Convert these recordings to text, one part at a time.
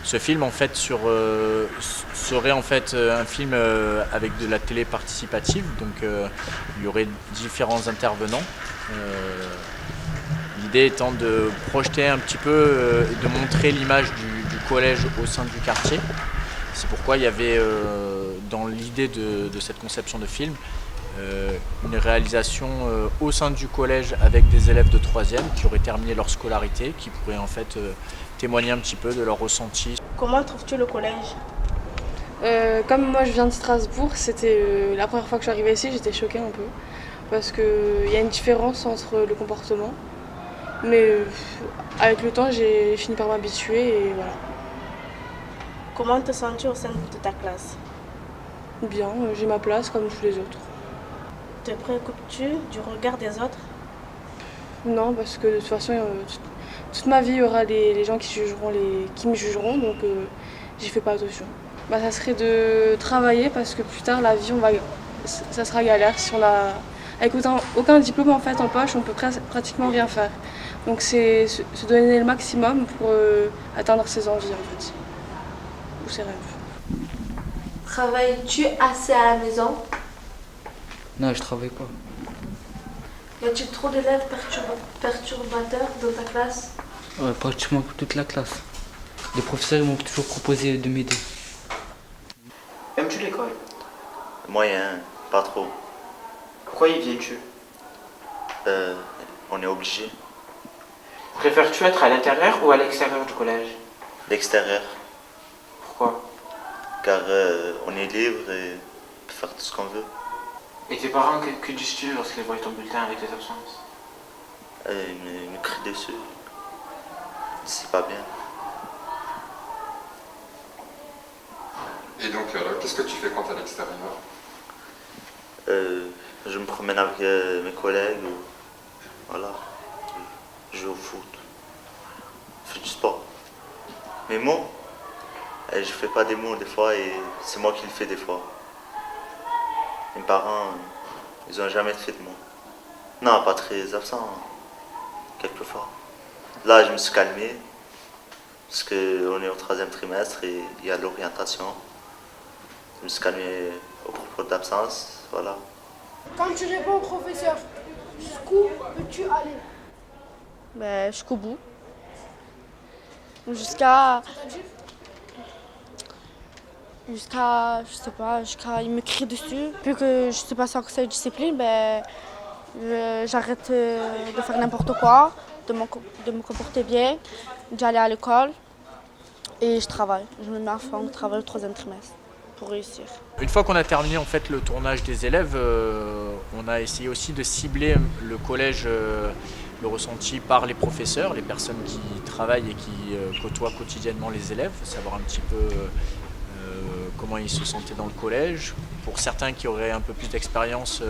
Ce film en fait serait en fait un film avec de la télé participative, donc il y aurait différents intervenants. Euh, L'idée étant de projeter un petit peu et de montrer l'image du collège au sein du quartier. C'est pourquoi il y avait dans l'idée de cette conception de film une réalisation au sein du collège avec des élèves de 3e qui auraient terminé leur scolarité, qui pourraient en fait témoigner un petit peu de leur ressenti. Comment trouves-tu le collège? Comme moi je viens de Strasbourg, c'était la première fois que je suis arrivée ici, j'étais choquée un peu. Parce qu'il y a une différence entre le comportement. Mais avec le temps, j'ai fini par m'habituer et voilà. Comment te sens-tu au sein de ta classe? Bien, j'ai ma place comme tous les autres. Te préoccupes-tu du regard des autres? Non, parce que de toute façon, toute ma vie, il y aura les gens qui me jugeront, donc j'y fais pas attention. Ça serait de travailler parce que plus tard, la vie, ça sera galère. Si on a, avec aucun diplôme en fait en poche, on peut pratiquement rien faire. Donc c'est se donner le maximum pour atteindre ses envies en fait, ou ses rêves. Travailles-tu assez à la maison? Non, je travaille pas. Y a-t-il trop d'élèves perturbateurs dans ta classe? Ouais, pratiquement toute la classe. Les professeurs ils m'ont toujours proposé de m'aider. Aimes-tu l'école? Moyen, pas trop. Pourquoi y viens-tu? On est obligé. Préfères-tu être à l'intérieur ou à l'extérieur du collège? L'extérieur, Pourquoi? car on est libre et on peut faire tout ce qu'on veut. Et tes parents, que disent-tu lorsqu'ils voient ton bulletin avec tes absences? Ils me crient dessus. C'est pas bien. Et donc, alors, qu'est-ce que tu fais quand tu es à l'extérieur? Je me promène avec mes collègues, ou, voilà, je joue au foot, je fais du sport. Mes mots, je fais pas des mots des fois et c'est moi qui le fais des fois. Mes parents, ils ont jamais fait de mots. Non, pas très absent, quelquefois. Là, je me suis calmé, parce qu'on est au 3e trimestre et il y a l'orientation. Je me suis calmé au propos d'absence, voilà. Quand tu réponds au professeur, jusqu'où peux-tu aller? Jusqu'au bout. Jusqu'à, je sais pas, jusqu'à il me crie dessus. Puis que je sais pas sans conseil de discipline, j'arrête de faire n'importe quoi, de me comporter bien, d'aller à l'école et je travaille. Je me mets à fond, je travaille le 3e trimestre pour réussir. Une fois qu'on a terminé en fait le tournage des élèves, on a essayé aussi de cibler le collège, le ressenti par les professeurs, les personnes qui travaillent et qui côtoient quotidiennement les élèves, savoir un petit peu comment ils se sentaient dans le collège. Pour certains qui auraient un peu plus d'expérience,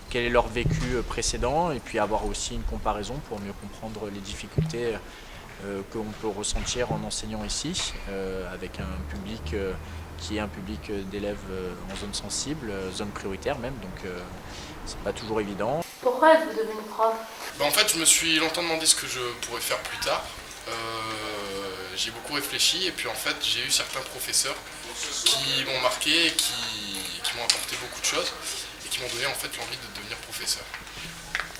quel est leur vécu précédent, et puis avoir aussi une comparaison pour mieux comprendre les difficultés qu'on peut ressentir en enseignant ici, avec un public qui est un public d'élèves en zone sensible, zone prioritaire même, donc c'est pas toujours évident. Pourquoi êtes-vous devenu prof? En fait, je me suis longtemps demandé ce que je pourrais faire plus tard. J'ai beaucoup réfléchi et puis en fait, j'ai eu certains professeurs qui m'ont marqué, qui m'ont apporté beaucoup de choses et qui m'ont donné en fait l'envie de devenir professeur.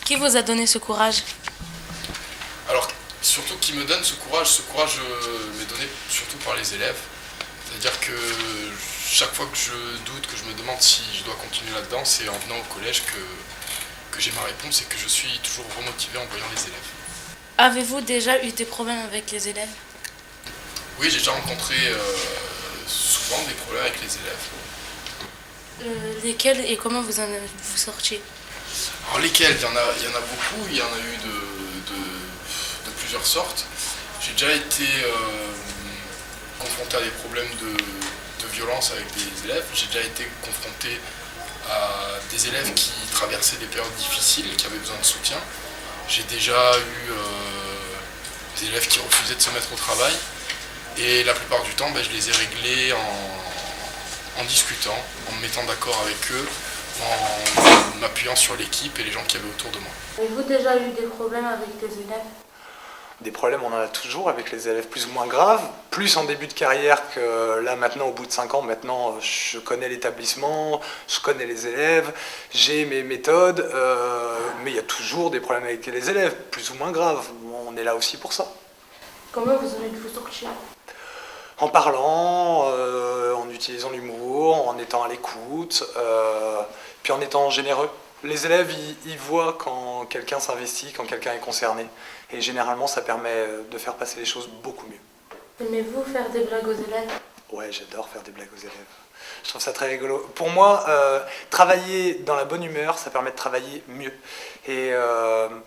Qui vous a donné ce courage? Alors, surtout qui me donne ce courage m'est donné surtout par les élèves. C'est-à-dire que chaque fois que je doute, que je me demande si je dois continuer là-dedans, c'est en venant au collège que j'ai ma réponse et que je suis toujours remotivé en voyant les élèves. Avez-vous déjà eu des problèmes avec les élèves? Oui, j'ai déjà rencontré souvent des problèmes avec les élèves. Lesquels et comment vous en êtes-vous sortis? Alors lesquels? Il y en a beaucoup, il y en a eu de plusieurs sortes. J'ai déjà été confronté à des problèmes de violence avec des élèves. J'ai déjà été confronté à des élèves qui traversaient des périodes difficiles, qui avaient besoin de soutien. J'ai déjà eu des élèves qui refusaient de se mettre au travail. Et la plupart du temps, je les ai réglés en discutant, en me mettant d'accord avec eux, en m'appuyant sur l'équipe et les gens qui avaient autour de moi. Avez-vous déjà eu des problèmes avec des élèves? Des problèmes, on en a toujours avec les élèves plus ou moins graves, plus en début de carrière que là maintenant, au bout de 5 ans, maintenant je connais l'établissement, je connais les élèves, j'ai mes méthodes, mais il y a toujours des problèmes avec les élèves, plus ou moins graves. On est là aussi pour ça. Comment vous allez vous sortir? En parlant, en utilisant l'humour, en étant à l'écoute, puis en étant généreux. Les élèves, ils voient quand quelqu'un s'investit, quand quelqu'un est concerné. Et généralement, ça permet de faire passer les choses beaucoup mieux. Aimez-vous faire des blagues aux élèves? Ouais, j'adore faire des blagues aux élèves. Je trouve ça très rigolo. Pour moi, travailler dans la bonne humeur, ça permet de travailler mieux. Et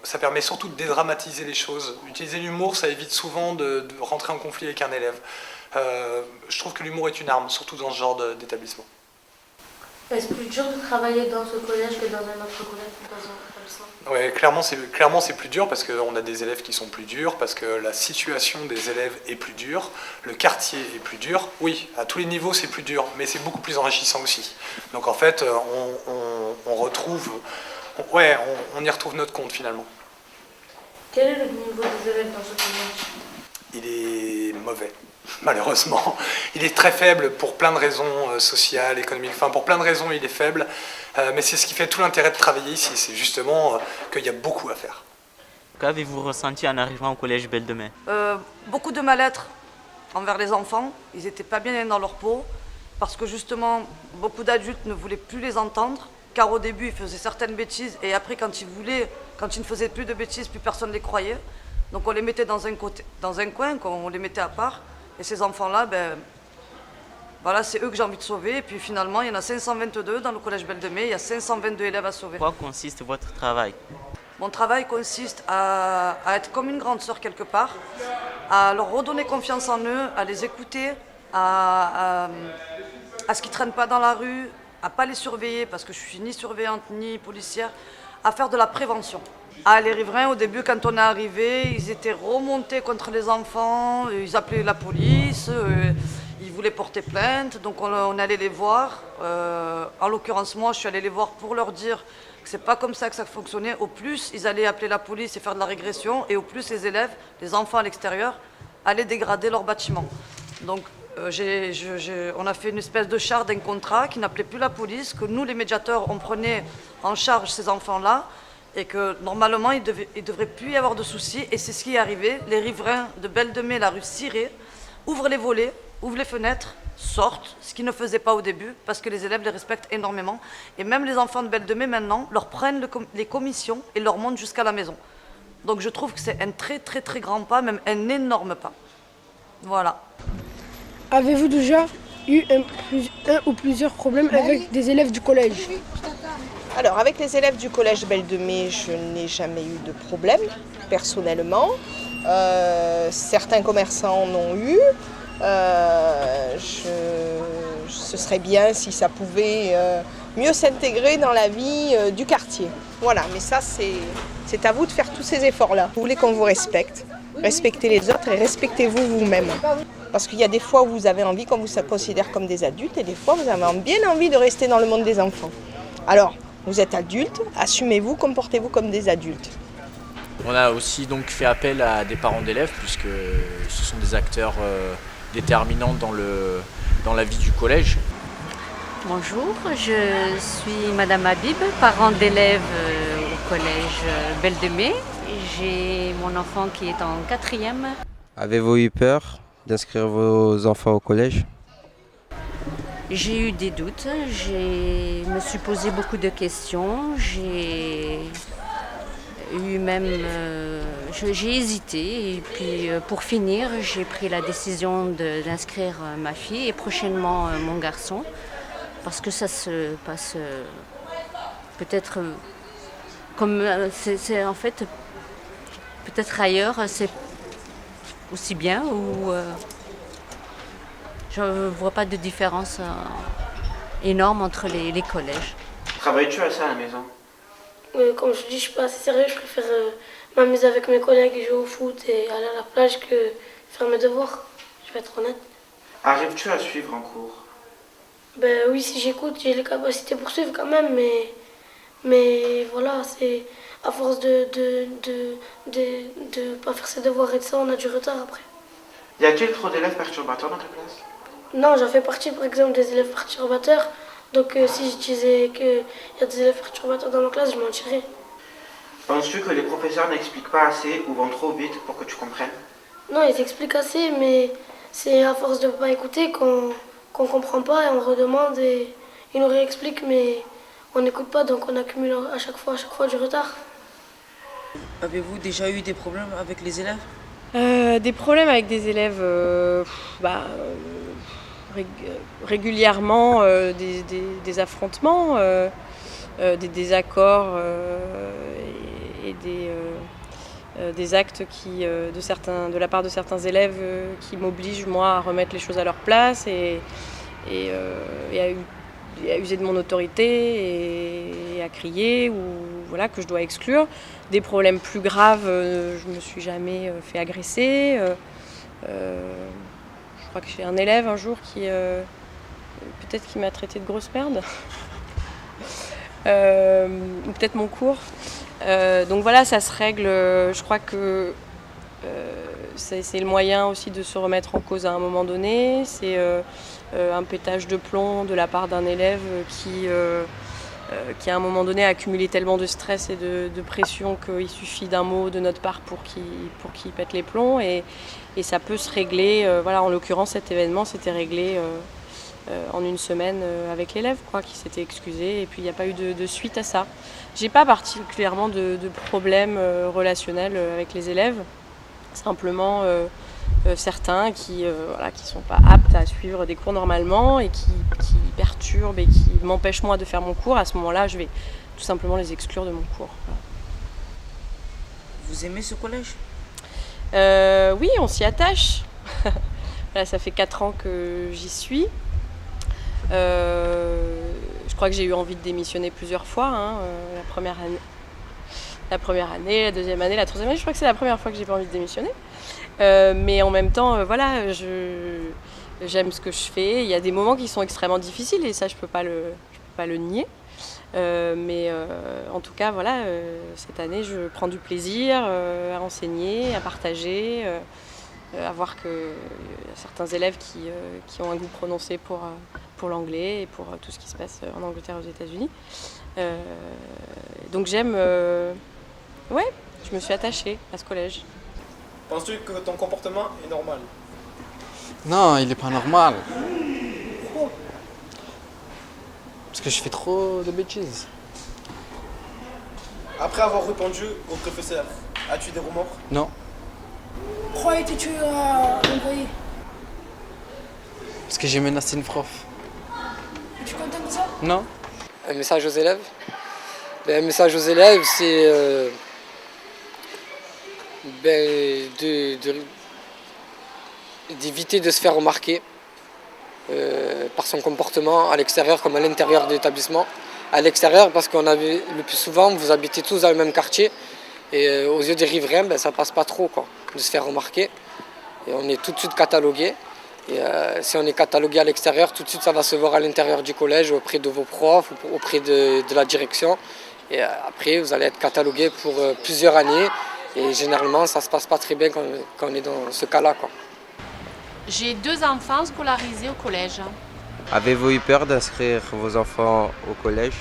ça permet surtout de dédramatiser les choses. Utiliser l'humour, ça évite souvent de rentrer en conflit avec un élève. Je trouve que l'humour est une arme, surtout dans ce genre d'établissement. Est-ce plus dur de travailler dans ce collège que dans un autre collège ou dans un autre établissement? Ouais, clairement c'est plus dur parce qu'on a des élèves qui sont plus durs, parce que la situation des élèves est plus dure, le quartier est plus dur. Oui, à tous les niveaux c'est plus dur, mais c'est beaucoup plus enrichissant aussi. Donc en fait, on retrouve, on y retrouve notre compte finalement. Quel est le niveau des élèves dans ce collège? Il est mauvais. Malheureusement, il est très faible pour plein de raisons sociales, économiques, enfin pour plein de raisons il est faible, mais c'est ce qui fait tout l'intérêt de travailler ici, c'est justement qu'il y a beaucoup à faire. Qu'avez-vous ressenti en arrivant au collège Belle de Mai? Beaucoup de mal-être envers les enfants, ils n'étaient pas bien dans leur peau, parce que justement beaucoup d'adultes ne voulaient plus les entendre, car au début ils faisaient certaines bêtises, et après quand ils ne faisaient plus de bêtises, plus personne ne les croyait. Donc on les mettait dans un coin, on les mettait à part. Et ces enfants-là, voilà, c'est eux que j'ai envie de sauver. Et puis finalement, il y en a 522 dans le collège Belle de Mai, il y a 522 élèves à sauver. Quoi consiste votre travail? Mon travail consiste à être comme une grande sœur quelque part, à leur redonner confiance en eux, à les écouter, à ce qu'ils ne traînent pas dans la rue, à ne pas les surveiller parce que je suis ni surveillante ni policière, à faire de la prévention. Ah, les riverains, au début, quand on est arrivé, ils étaient remontés contre les enfants, ils appelaient la police, ils voulaient porter plainte, donc on allait les voir. En l'occurrence, moi, je suis allée les voir pour leur dire que c'est pas comme ça que ça fonctionnait. Au plus, ils allaient appeler la police et faire de la régression, et au plus, les élèves, les enfants à l'extérieur, allaient dégrader leur bâtiment. Donc, on a fait une espèce de charte d'un contrat qui n'appelait plus la police, que nous, les médiateurs, on prenait en charge ces enfants-là, et que normalement, il ne devrait plus y avoir de soucis. Et c'est ce qui est arrivé. Les riverains de Belle de Mai, la rue Ciré, ouvrent les volets, ouvrent les fenêtres, sortent, ce qu'ils ne faisaient pas au début, parce que les élèves les respectent énormément. Et même les enfants de Belle de Mai, maintenant, leur prennent les commissions et leur montent jusqu'à la maison. Donc je trouve que c'est un très très très grand pas, même un énorme pas. Voilà. Avez-vous déjà eu un ou plusieurs problèmes avec des élèves du collège? Alors, avec les élèves du collège Belle de Mai, je n'ai jamais eu de problème, personnellement. Certains commerçants en ont eu. Ce serait bien si ça pouvait mieux s'intégrer dans la vie du quartier. Voilà, mais ça, c'est à vous de faire tous ces efforts-là. Vous voulez qu'on vous respecte, respectez les autres et respectez-vous vous-même. Parce qu'il y a des fois où vous avez envie qu'on vous considère comme des adultes et des fois vous avez bien envie de rester dans le monde des enfants. Alors, vous êtes adulte, assumez-vous, comportez-vous comme des adultes. On a aussi donc fait appel à des parents d'élèves puisque ce sont des acteurs déterminants dans la vie du collège. Bonjour, je suis Madame Habib, parent d'élèves au collège Belle de Mai. J'ai mon enfant qui est en 4e. Avez-vous eu peur d'inscrire vos enfants au collège? J'ai eu des doutes, je me suis posé beaucoup de questions, j'ai hésité et puis pour finir j'ai pris la décision d'inscrire ma fille et prochainement mon garçon parce que ça se passe peut-être comme c'est en fait peut-être ailleurs c'est aussi bien ou je ne vois pas de différence énorme entre les collèges. Travailles-tu assez à la maison? Comme je dis, je suis pas assez sérieux, je préfère m'amuser avec mes collègues et jouer au foot et aller à la plage que faire mes devoirs, je vais être honnête. Arrives-tu à suivre en cours? Ben oui, si j'écoute, j'ai les capacités pour suivre quand même, mais voilà, c'est à force de de ne pas faire ses devoirs et de ça, on a du retard après. Y a-t-il trop d'élèves perturbateurs dans ta classe? Non, j'en fais partie par exemple des élèves perturbateurs. Donc si je disais qu'il y a des élèves perturbateurs dans ma classe, je mentirais. Penses-tu que les professeurs n'expliquent pas assez ou vont trop vite pour que tu comprennes? Non, ils expliquent assez, mais c'est à force de ne pas écouter qu'on comprend pas et on redemande et ils nous réexpliquent, mais on n'écoute pas, donc on accumule à chaque fois du retard. Avez-vous déjà eu des problèmes avec les élèves? Des problèmes avec des élèves, régulièrement, des affrontements, des désaccords et des actes de la part de certains élèves qui m'obligent moi à remettre les choses à leur place et à user de mon autorité et à crier ou voilà, que je dois exclure. Des problèmes plus graves, je me suis jamais fait agresser. Je crois que j'ai un élève un jour qui peut-être qui m'a traité de grosse merde. Ou peut-être mon cours. Donc voilà, ça se règle. Je crois que c'est le moyen aussi de se remettre en cause à un moment donné. C'est un pétage de plomb de la part d'un élève qui à un moment donné a accumulé tellement de stress et de pression qu'il suffit d'un mot de notre part pour qu'il pète les plombs et ça peut se régler. Voilà, en l'occurrence, cet événement s'était réglé en une semaine avec l'élève, qui s'était excusé et puis il n'y a pas eu de suite à ça. J'ai pas particulièrement de problèmes relationnels avec les élèves, simplement certains qui sont pas aptes à suivre des cours normalement et qui perturbent et qui m'empêchent moi de faire mon cours. À ce moment-là, je vais tout simplement les exclure de mon cours. Voilà. Vous aimez ce collège? Oui, on s'y attache. Voilà, ça fait 4 ans que j'y suis. Je crois que j'ai eu envie de démissionner plusieurs fois. La première année, la deuxième année, la troisième année. Je crois que c'est la première fois que j'ai pas envie de démissionner. Mais en même temps, voilà, j'aime ce que je fais. Il y a des moments qui sont extrêmement difficiles et ça, je peux pas le nier. Mais en tout cas, voilà, cette année, je prends du plaisir à enseigner, à partager, à voir qu'il y a certains élèves qui ont un goût prononcé pour l'anglais et pour tout ce qui se passe en Angleterre et aux États-Unis. Donc j'aime... ouais, je me suis attachée à ce collège. Penses-tu que ton comportement est normal? Non, il n'est pas normal. Pourquoi? Parce que je fais trop de bêtises. Après avoir répondu au professeur, as-tu des remords? Non. Pourquoi étais-tu envoyé? Parce que j'ai menacé une prof. Es-tu content de ça? Non. Un message aux élèves? Un message aux élèves, c'est d'éviter de se faire remarquer par son comportement à l'extérieur comme à l'intérieur de l'établissement. À l'extérieur, parce qu'on avait le plus souvent, vous habitez tous dans le même quartier et aux yeux des riverains, ça passe pas trop de se faire remarquer. Et on est tout de suite catalogué. Et si on est catalogué à l'extérieur, tout de suite ça va se voir à l'intérieur du collège, auprès de vos profs, auprès de la direction. Et après, vous allez être catalogué pour plusieurs années. Et généralement, ça ne se passe pas très bien quand on est dans ce cas-là. J'ai 2 enfants scolarisés au collège. Avez-vous eu peur d'inscrire vos enfants au collège?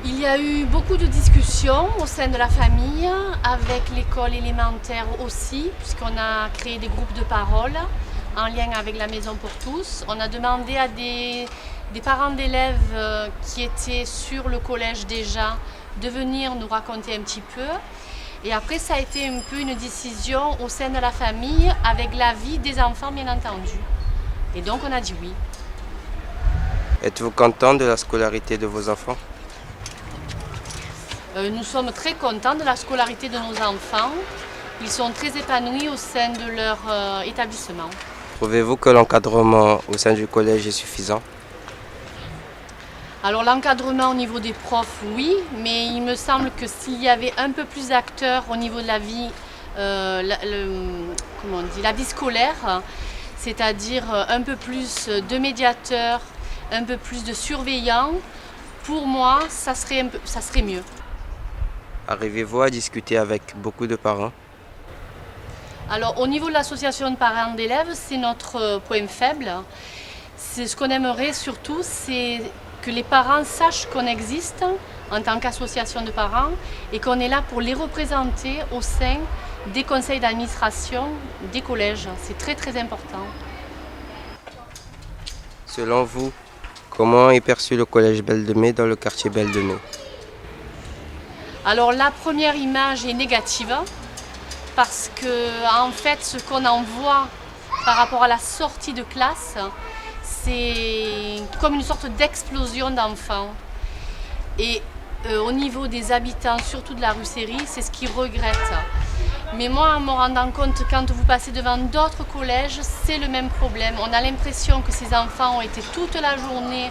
Il y a eu beaucoup de discussions au sein de la famille, avec l'école élémentaire aussi, puisqu'on a créé des groupes de parole en lien avec la Maison pour tous. On a demandé à des parents d'élèves qui étaient sur le collège déjà de venir nous raconter un petit peu. Et après, ça a été un peu une décision au sein de la famille, avec l'avis des enfants, bien entendu. Et donc, on a dit oui. Êtes-vous content de la scolarité de vos enfants? Nous sommes très contents de la scolarité de nos enfants. Ils sont très épanouis au sein de leur établissement. Trouvez-vous que l'encadrement au sein du collège est suffisant? Alors l'encadrement au niveau des profs, oui, mais il me semble que s'il y avait un peu plus d'acteurs au niveau de la vie, la vie scolaire, c'est-à-dire un peu plus de médiateurs, un peu plus de surveillants, pour moi, ça serait mieux. Arrivez-vous à discuter avec beaucoup de parents? Alors au niveau de l'association de parents d'élèves, c'est notre point faible. C'est ce qu'on aimerait surtout, c'est que les parents sachent qu'on existe en tant qu'association de parents et qu'on est là pour les représenter au sein des conseils d'administration des collèges. C'est très très important. Selon vous, comment est perçu le collège Belle de Mai dans le quartier Belle de Mai? Alors la première image est négative parce que en fait ce qu'on en voit par rapport à la sortie de classe, c'est comme une sorte d'explosion d'enfants. Et au niveau des habitants, surtout de la rue Séry, c'est ce qu'ils regrettent. Mais moi, en me rendant compte, quand vous passez devant d'autres collèges, c'est le même problème. On a l'impression que ces enfants ont été toute la journée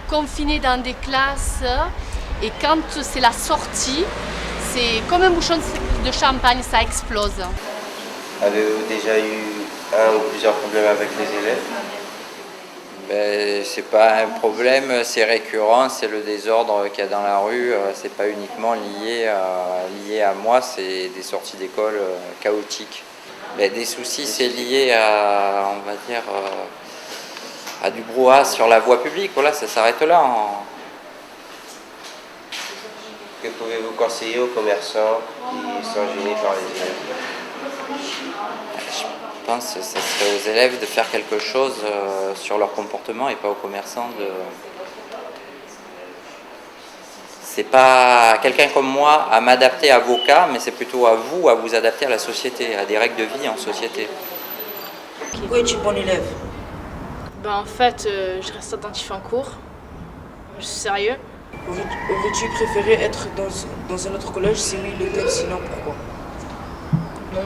confinés dans des classes. Et quand c'est la sortie, c'est comme un bouchon de champagne, ça explose. Avez-vous déjà eu un ou plusieurs problèmes avec les élèves? C'est pas un problème, c'est récurrent, c'est le désordre qu'il y a dans la rue, c'est pas uniquement lié à moi, c'est des sorties d'école chaotiques. Des soucis, c'est lié à, on va dire, à du brouhaha sur la voie publique, voilà, ça s'arrête là. Que pouvez-vous conseiller aux commerçants qui sont gênés par les élèves? Je pense que ce serait aux élèves de faire quelque chose sur leur comportement et pas aux commerçants de... C'est pas quelqu'un comme moi à m'adapter à vos cas, mais c'est plutôt à vous à vous adapter à la société, à des règles de vie en société. Pourquoi es-tu bon élève? En fait, je reste attentif en cours, je suis sérieux. Aurais-tu préféré être dans un autre collège? Si oui, lequel? Sinon, pourquoi? Non,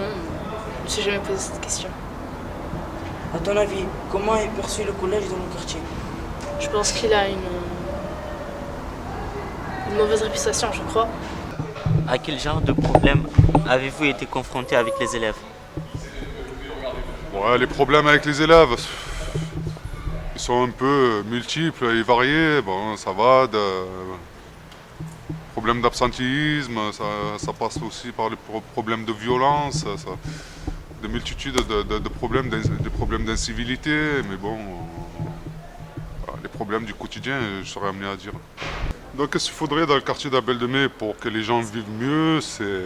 je me suis jamais posé cette question. À ton avis, comment est perçu le collège dans le quartier? Je pense qu'il a une mauvaise réputation, je crois. À quel genre de problème avez-vous été confronté avec les élèves? Ouais, les problèmes avec les élèves, ils sont un peu multiples et variés. Bon, ça va de problèmes d'absentéisme, ça passe aussi par les problèms de violence, de multitudes de problèmes d'incivilité, mais bon, les problèmes du quotidien, je serais amené à dire. Donc qu'est-ce qu'il faudrait dans le quartier de la Belle de Mai pour que les gens vivent mieux? C'est...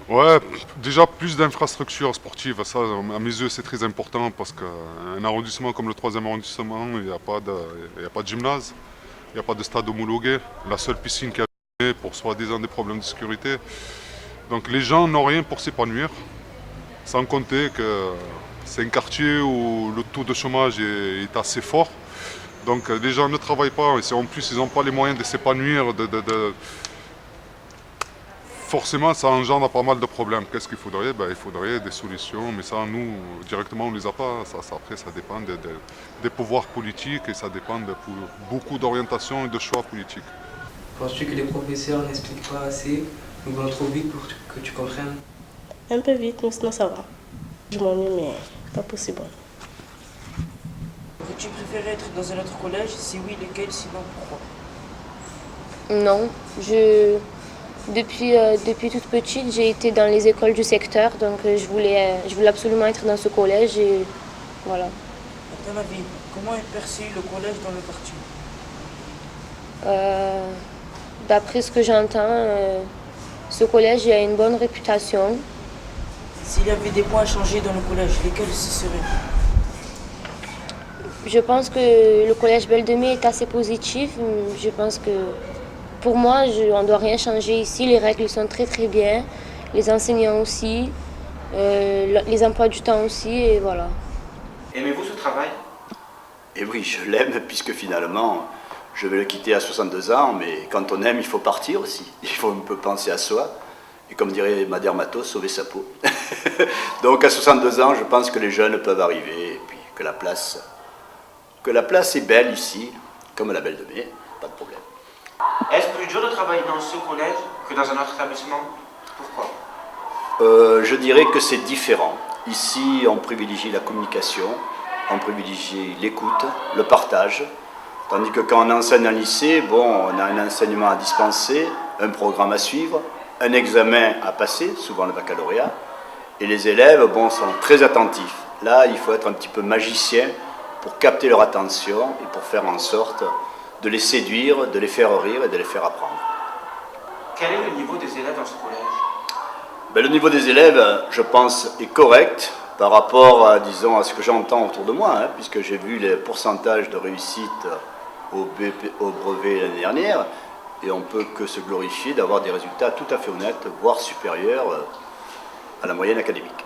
Ouais, déjà plus d'infrastructures sportives, ça à mes yeux c'est très important parce qu'un arrondissement comme le 3e arrondissement, il n'y a pas de gymnase, il n'y a pas de stade homologué, la seule piscine qu'il y a pour soi-disant des problèmes de sécurité. Donc les gens n'ont rien pour s'épanouir, sans compter que c'est un quartier où le taux de chômage est assez fort. Donc les gens ne travaillent pas, et en plus ils n'ont pas les moyens de s'épanouir, forcément ça engendre pas mal de problèmes. Qu'est-ce qu'il faudrait? Il faudrait des solutions, mais ça nous, directement on ne les a pas. Après ça dépend des pouvoirs politiques et ça dépend de beaucoup d'orientations et de choix politiques. Penses-tu que les professeurs n'expliquent pas assez ou vont trop vite pour que tu comprennes? Un peu vite, mais sinon ça va. Je m'ennuie, mais pas possible. Aurais-tu préféré être dans un autre collège? Si oui, lequel? Sinon, pourquoi? Non, depuis toute petite, j'ai été dans les écoles du secteur, donc je voulais absolument être dans ce collège et voilà. À ton avis, comment est perçu le collège dans le quartier? D'après ce que j'entends, ce collège a une bonne réputation. S'il y avait des points à changer dans le collège, lesquels ce seraient? Je pense que le collège Belle de Mai est assez positif. Je pense que pour moi, on ne doit rien changer ici. Les règles sont très très bien. Les enseignants aussi. Les emplois du temps aussi. Et voilà. Aimez-vous ce travail? Et oui, je l'aime puisque finalement, je vais le quitter à 62 ans. Mais quand on aime, il faut partir aussi. Il faut un peu penser à soi. Et comme dirait Madère Matos, sauver sa peau. Donc à 62 ans, je pense que les jeunes peuvent arriver. Et puis que la place est belle ici, comme à la Belle de Mai, pas de problème. Est-ce plus dur de travailler dans ce collège que dans un autre établissement? Pourquoi? Je dirais que c'est différent. Ici, on privilégie la communication, on privilégie l'écoute, le partage. Tandis que quand on enseigne en lycée, bon, on a un enseignement à dispenser, un programme à suivre, un examen à passer, souvent le baccalauréat, et les élèves bon, sont très attentifs. Là, il faut être un petit peu magicien pour capter leur attention et pour faire en sorte de les séduire, de les faire rire et de les faire apprendre. Quel est le niveau des élèves dans ce collège? Le niveau des élèves, je pense, est correct par rapport à, disons, à ce que j'entends autour de moi, hein, puisque j'ai vu les pourcentages de réussite au brevet l'année dernière, et on ne peut que se glorifier d'avoir des résultats tout à fait honnêtes, voire supérieurs à la moyenne académique.